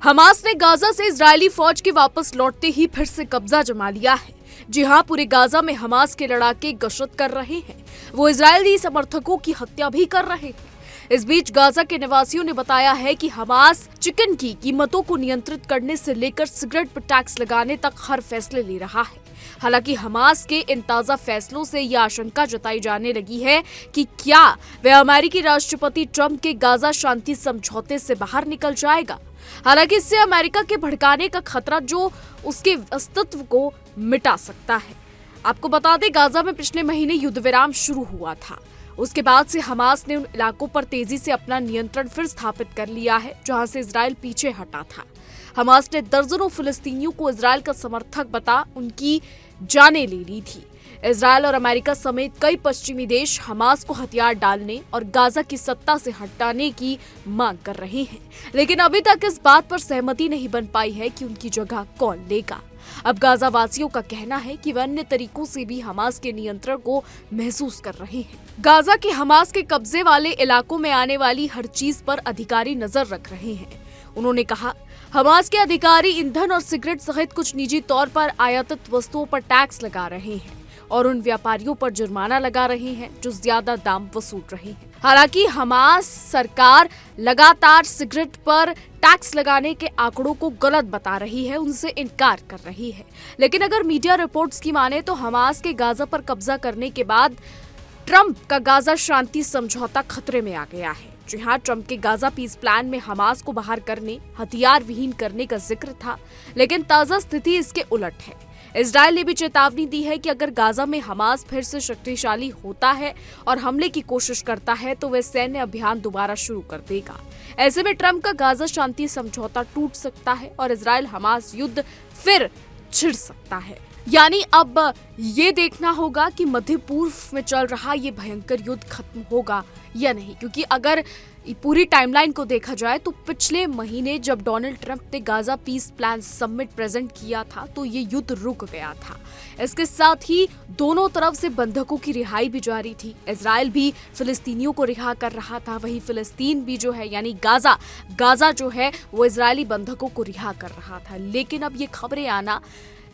Hamas ने Gaza से Israeli फौज के वापस लौटते ही फिर से कब्जा जमा लिया है। जी हां, पूरे गाजा में हमास के लड़ाके गश्त कर रहे हैं। वो इजरायली समर्थकों की हत्या भी कर रहे हैं। इस बीच गाजा के निवासियों ने बताया है कि हमास चिकन की कीमतों को नियंत्रित करने से लेकर सिगरेट पर टैक्स लगाने तक हर फैसले ले रहा है। हालांकि हमास के इन ताजा फैसलों से यह आशंका जताई जाने लगी है कि क्या वह अमेरिकी राष्ट्रपति ट्रंप के गाजा शांति समझौते से बाहर निकल जाएगा। हालांकि इससे अमेरिका के भड़काने का खतरा जो उसके अस्तित्व को मिटा सकता है। आपको बता दें, गाजा में पिछले महीने युद्ध विराम शुरू हुआ था। उसके बाद से हमास ने उन इलाकों पर तेजी से अपना नियंत्रण फिर स्थापित कर लिया है जहां से इजरायल पीछे हटा था। हमास ने दर्जनों फिलिस्तीनियों को इजरायल का समर्थक बता उनकी जानें ले ली थी। इजरायल और अमेरिका समेत कई पश्चिमी देश हमास को हथियार डालने और गाजा की सत्ता से हटाने की मांग कर रहे हैं, लेकिन अभी तक इस बात पर सहमति नहीं बन पाई है कि उनकी जगह कौन लेगा। अब गाजा वासियों का कहना है कि वे अन्य तरीकों से भी हमास के नियंत्रण को महसूस कर रहे हैं। गाजा के हमास के कब्जे वाले इलाकों में आने वाली हर चीज पर अधिकारी नजर रख रहे हैं। उन्होंने कहा, हमास के अधिकारी ईंधन और सिगरेट सहित कुछ निजी तौर पर आयातित वस्तुओं पर टैक्स लगा रहे हैं और उन व्यापारियों पर जुर्माना लगा रहे हैं जो ज्यादा दाम वसूल रहे हैं। हालांकि हमास सरकार लगातार सिगरेट पर टैक्स लगाने के आंकड़ों को गलत बता रही है, उनसे इनकार कर रही है। लेकिन अगर मीडिया रिपोर्ट्स की माने तो हमास के गाजा पर कब्जा करने के बाद ट्रंप का गाजा शांति समझौता खतरे में आ गया है। जी हां, ट्रंप के गाजा पीस प्लान में हमास को बाहर करने, हथियार विहीन करने का जिक्र था, लेकिन ताजा स्थिति इसके उलट है। इजरायल ने भी चेतावनी दी है कि अगर गाजा में हमास फिर से शक्तिशाली होता है और हमले की कोशिश करता है तो वह सैन्य अभियान दोबारा शुरू कर देगा। ऐसे में ट्रंप का गाजा शांति समझौता टूट सकता है और इजरायल हमास युद्ध फिर छिड़ सकता है। यानी अब ये देखना होगा कि मध्य पूर्व में चल रहा ये भयंकर युद्ध खत्म होगा या नहीं, क्योंकि अगर पूरी टाइमलाइन को देखा जाए तो पिछले महीने जब डोनाल्ड ट्रंप ने Gaza peace plan summit present किया था तो ये युद्ध रुक गया था। इसके साथ ही दोनों तरफ से बंधकों की रिहाई भी जारी थी। इजरायल भी फिलिस्तीनियों को रिहा कर रहा था, वहीं फिलिस्तीन भी जो है यानी गाजा जो है वो इजरायली बंधकों को रिहा कर रहा था। लेकिन अब ये खबरें आना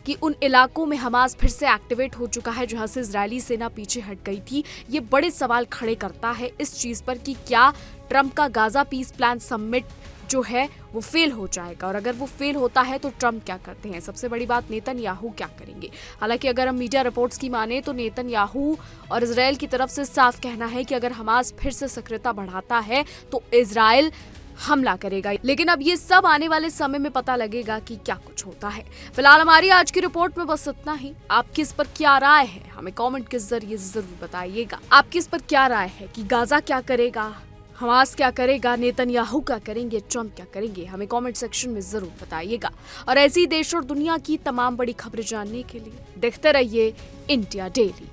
कि उन इलाकों में हमास फिर से एक्टिवेट हो चुका है जहां से इजरायली सेना पीछे हट गई थी, ये बड़े सवाल खड़े करता है इस चीज पर कि क्या ट्रंप का गाजा पीस प्लान समिट जो है वो फेल हो जाएगा, और अगर वो फेल होता है तो ट्रंप क्या करते हैं। सबसे बड़ी बात, नेतन्याहू क्या करेंगे। हालांकि अगर हम मीडिया रिपोर्ट्स की माने तो नेतन्याहू और इजरायल की तरफ से साफ कहना है कि अगर हमास फिर से सक्रियता बढ़ाता है तो इजरायल हमला करेगा। लेकिन अब ये सब आने वाले समय में पता लगेगा कि क्या कुछ होता है। फिलहाल हमारी आज की रिपोर्ट में बस इतना ही। आपकी इस पर क्या राय है हमें कमेंट के जरिए जरूर बताइएगा। आपकी इस पर क्या राय है कि गाजा क्या करेगा, हमास क्या करेगा, नेतन्याहू क्या करेंगे, ट्रंप क्या करेंगे, हमें कमेंट सेक्शन में जरूर बताइएगा। और ऐसी देश और दुनिया की तमाम बड़ी खबरें जानने के लिए देखते रहिए इंडिया डेली।